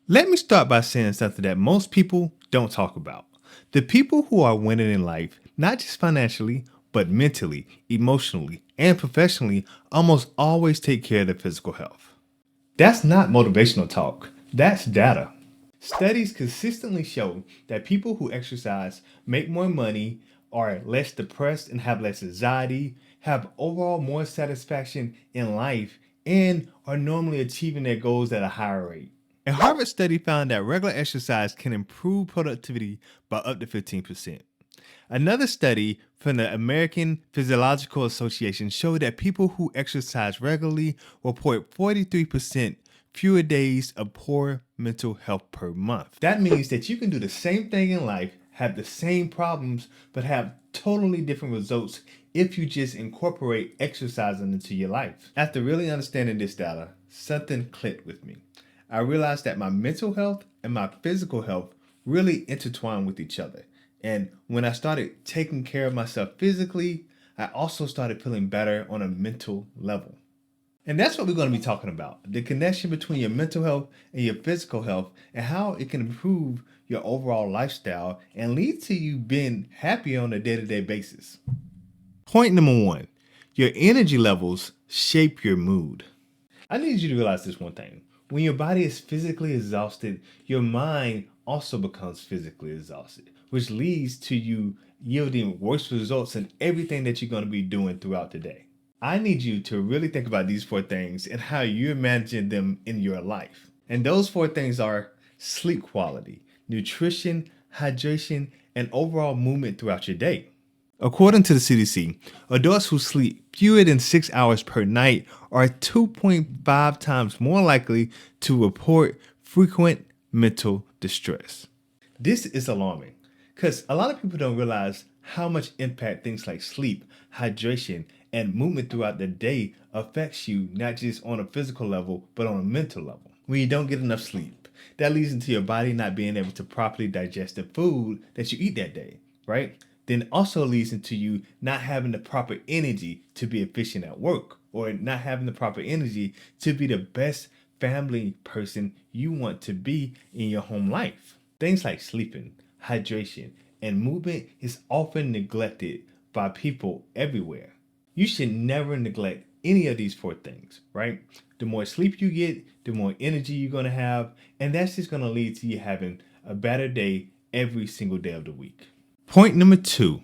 Let me start by saying something that most people don't talk about. The people who are winning in life, not just financially, but mentally, emotionally, and professionally, almost always take care of their physical health. That's not motivational talk, that's data. Studies consistently show that people who exercise make more money, are less depressed and have less anxiety, have overall more satisfaction in life, and are normally achieving their goals at a higher rate. A Harvard study found that regular exercise can improve productivity by up to 15%. Another study from the American Physiological Association showed that people who exercise regularly report 43% fewer days of poor mental health per month. That means that you can do the same thing in life, have the same problems, but have totally different results if you just incorporate exercising into your life. After really understanding this data, something clicked with me. I realized that my mental health and my physical health really intertwine with each other. And when I started taking care of myself physically, I also started feeling better on a mental level. And that's what we're going to be talking about, the connection between your mental health and your physical health, and how it can improve your overall lifestyle and lead to you being happier on a day to day basis. Point number one, your energy levels shape your mood. I need you to realize this one thing. When your body is physically exhausted, your mind also becomes physically exhausted, which leads to you yielding worse results in everything that you're going to be doing throughout the day. I need you to really think about these four things and how you're managing them in your life. And those four things are sleep quality, nutrition, hydration, and overall movement throughout your day. According to the CDC, adults who sleep fewer than 6 hours per night are 2.5 times more likely to report frequent mental distress. This is alarming because a lot of people don't realize how much impact things like sleep, hydration, and movement throughout the day affects you, not just on a physical level, but on a mental level. When you don't get enough sleep, that leads into your body not being able to properly digest the food that you eat that day, right? Then also leads into you not having the proper energy to be efficient at work, or not having the proper energy to be the best family person you want to be in your home life. Things like sleeping, hydration, and movement is often neglected by people everywhere. You should never neglect any of these four things, right? The more sleep you get, the more energy you're going to have, and that's just going to lead to you having a better day every single day of the week. Point number two,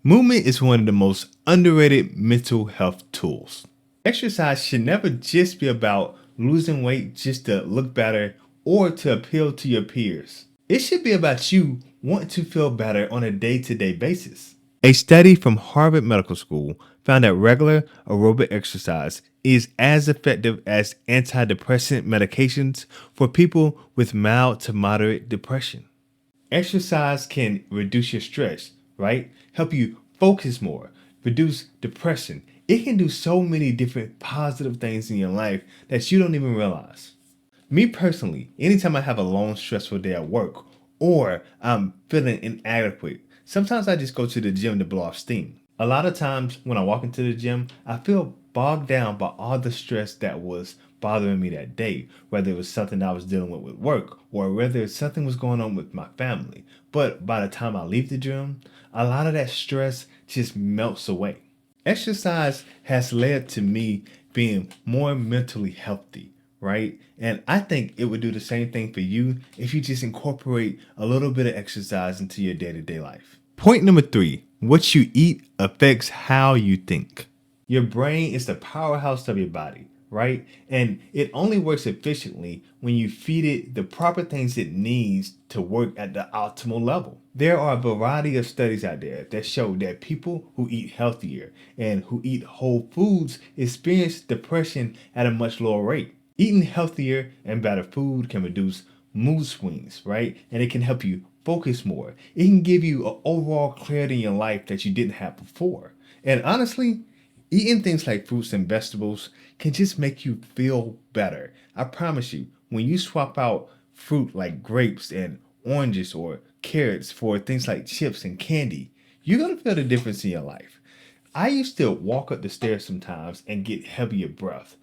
movement is one of the most underrated mental health tools. Exercise should never just be about losing weight just to look better or to appeal to your peers. It should be about you wanting to feel better on a day to day basis. A study from Harvard Medical School found that regular aerobic exercise is as effective as antidepressant medications for people with mild to moderate depression. Exercise can reduce your stress, right? Help you focus more, reduce depression. It can do so many different positive things in your life that you don't even realize. Me personally, anytime I have a long, stressful day at work or I'm feeling inadequate, sometimes I just go to the gym to blow off steam. A lot of times when I walk into the gym, I feel bogged down by all the stress that was bothering me that day, whether it was something I was dealing with work or whether something was going on with my family. But by the time I leave the gym, a lot of that stress just melts away. Exercise has led to me being more mentally healthy, right? And I think it would do the same thing for you if you just incorporate a little bit of exercise into your day to day life. Point number three, what you eat affects how you think. Your brain is the powerhouse of your body, right? And it only works efficiently when you feed it the proper things it needs to work at the optimal level. There are a variety of studies out there that show that people who eat healthier and who eat whole foods experience depression at a much lower rate. Eating healthier and better food can reduce mood swings, right? And it can help you focus more. It can give you an overall clarity in your life that you didn't have before. And honestly, eating things like fruits and vegetables can just make you feel better. I promise you, when you swap out fruit like grapes and oranges or carrots for things like chips and candy, you're gonna feel the difference in your life. I used to walk up the stairs sometimes and get heavier breath.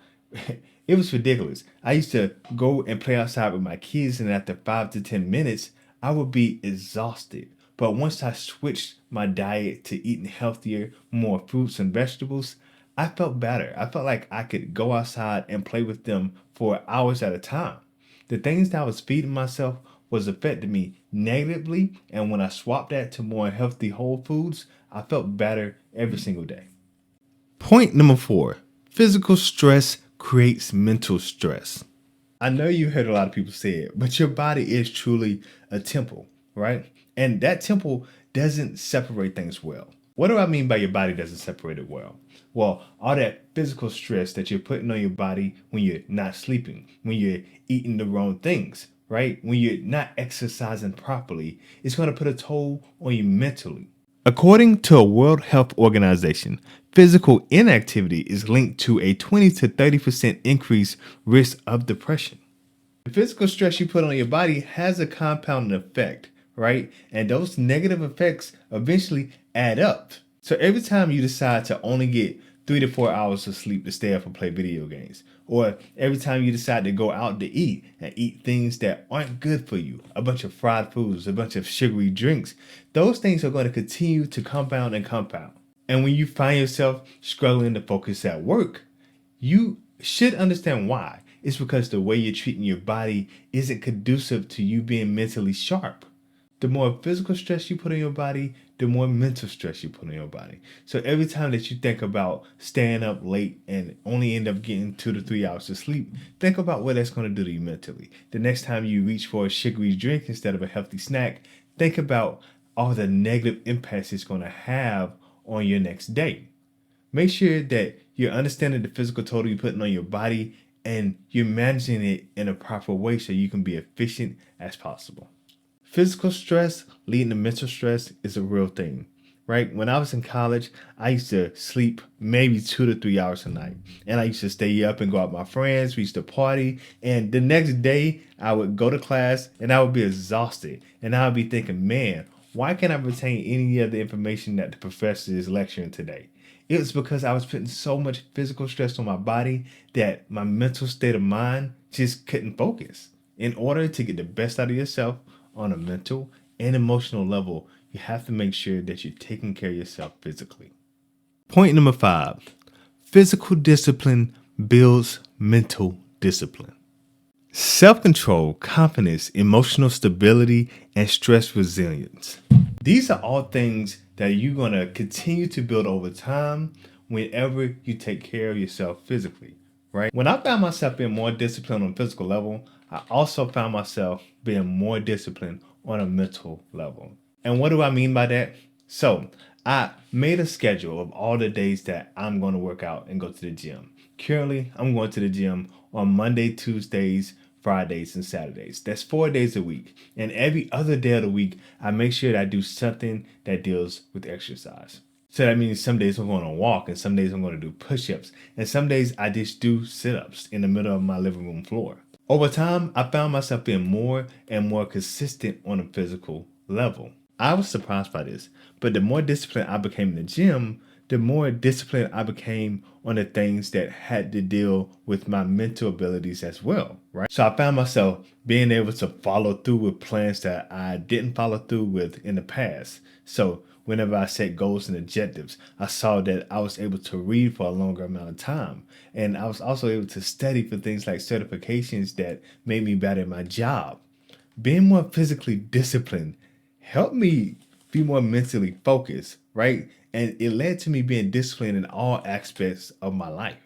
It was ridiculous. I used to go and play outside with my kids, and after 5 to 10 minutes, I would be exhausted. But once I switched my diet to eating healthier, more fruits and vegetables, I felt better. I felt like I could go outside and play with them for hours at a time. The things that I was feeding myself was affecting me negatively, and when I swapped that to more healthy whole foods, I felt better every single day. Point number 4, physical stress creates mental stress. I know you heard a lot of people say it, but your body is truly a temple, right? And that temple doesn't separate things well. What do I mean by your body doesn't separate it well? Well, all that physical stress that you're putting on your body when you're not sleeping, when you're eating the wrong things, right? When you're not exercising properly, it's going to put a toll on you mentally. According to a World Health Organization, physical inactivity is linked to a 20 to 30% increased risk of depression. The physical stress you put on your body has a compounding effect, right? And those negative effects eventually add up. So every time you decide to only get 3 to 4 hours of sleep to stay up and play video games, or every time you decide to go out to eat and eat things that aren't good for you, a bunch of fried foods, a bunch of sugary drinks, those things are going to continue to compound and compound. And when you find yourself struggling to focus at work, you should understand why. It's because the way you're treating your body isn't conducive to you being mentally sharp. The more physical stress you put on your body, the more mental stress you put on your body. So every time that you think about staying up late and only end up getting 2 to 3 hours of sleep, think about what that's going to do to you mentally. The next time you reach for a sugary drink instead of a healthy snack, think about all the negative impacts it's going to have on your next day. Make sure that you're understanding the physical toll you're putting on your body and you're managing it in a proper way so you can be efficient as possible. Physical stress leading to mental stress is a real thing, right? When I was in college, I used to sleep maybe 2 to 3 hours a night. And I used to stay up and go out with my friends. We used to party. And the next day, I would go to class and I would be exhausted. And I would be thinking, man, why can't I retain any of the information that the professor is lecturing today? It was because I was putting so much physical stress on my body that my mental state of mind just couldn't focus. In order to get the best out of yourself on a mental and emotional level, you have to make sure that you're taking care of yourself physically. Point number 5, physical discipline builds mental discipline. Self-control, confidence, emotional stability, and stress resilience. These are all things that you're going to continue to build over time whenever you take care of yourself physically, right? When I found myself being more disciplined on a physical level, I also found myself being more disciplined on a mental level. And what do I mean by that? So I made a schedule of all the days that I'm going to work out and go to the gym. Currently, I'm going to the gym on Monday, Tuesdays, Fridays, and Saturdays. That's 4 days a week. And every other day of the week, I make sure that I do something that deals with exercise. So that means some days I'm going to walk, and some days I'm going to do push-ups, and some days I just do sit-ups in the middle of my living room floor. Over time, I found myself being more and more consistent on a physical level. I was surprised by this, but the more disciplined I became in the gym, the more disciplined I became on the things that had to deal with my mental abilities as well, right? So I found myself being able to follow through with plans that I didn't follow through with in the past. So whenever I set goals and objectives, I saw that I was able to read for a longer amount of time. And I was also able to study for things like certifications that made me better at my job. Being more physically disciplined helped me be more mentally focused, right? And it led to me being disciplined in all aspects of my life.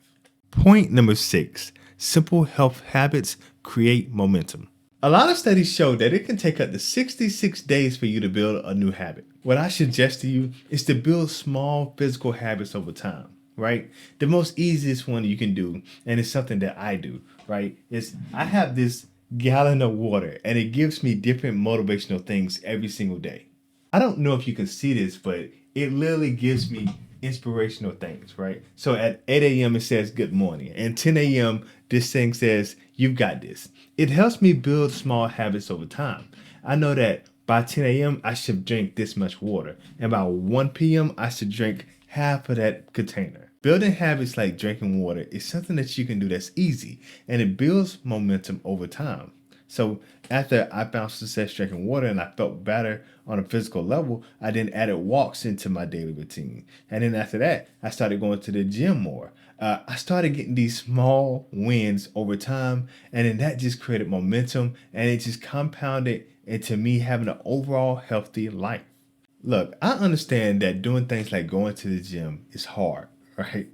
Point number 6, simple health habits create momentum. A lot of studies show that it can take up to 66 days for you to build a new habit. What I suggest to you is to build small physical habits over time, right? The most easiest one you can do, and it's something that I do, right, is I have this gallon of water and it gives me different motivational things every single day. I don't know if you can see this, but it literally gives me inspirational things, right? So at 8 a.m. it says good morning, and 10 a.m. this thing says you've got this. It helps me build small habits over time. I know that by 10 a.m. I should drink this much water, and by 1 p.m. I should drink half of that container. Building habits like drinking water is something that you can do that's easy and it builds momentum over time. So after I found success drinking water and I felt better on a physical level, I then added walks into my daily routine. And then after that, I started going to the gym more. I started getting these small wins over time, and then that just created momentum and it just compounded into me having an overall healthy life. Look, I understand that doing things like going to the gym is hard, right?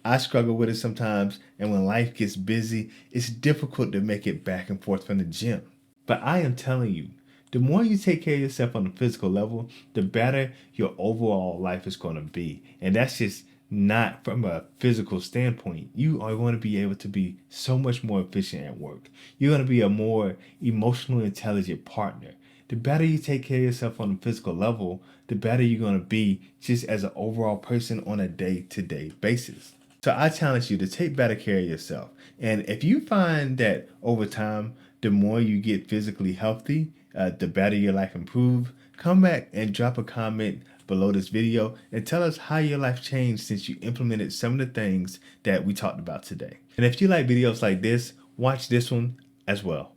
I struggle with it sometimes, and when life gets busy, it's difficult to make it back and forth from the gym. But I am telling you, the more you take care of yourself on a physical level, the better your overall life is going to be. And that's just not from a physical standpoint. You are going to be able to be so much more efficient at work. You're going to be a more emotionally intelligent partner. The better you take care of yourself on a physical level, the better you're going to be just as an overall person on a day-to-day basis. So I challenge you to take better care of yourself. And if you find that over time, the more you get physically healthy, the better your life improve, come back and drop a comment below this video and tell us how your life changed since you implemented some of the things that we talked about today. And if you like videos like this, watch this one as well.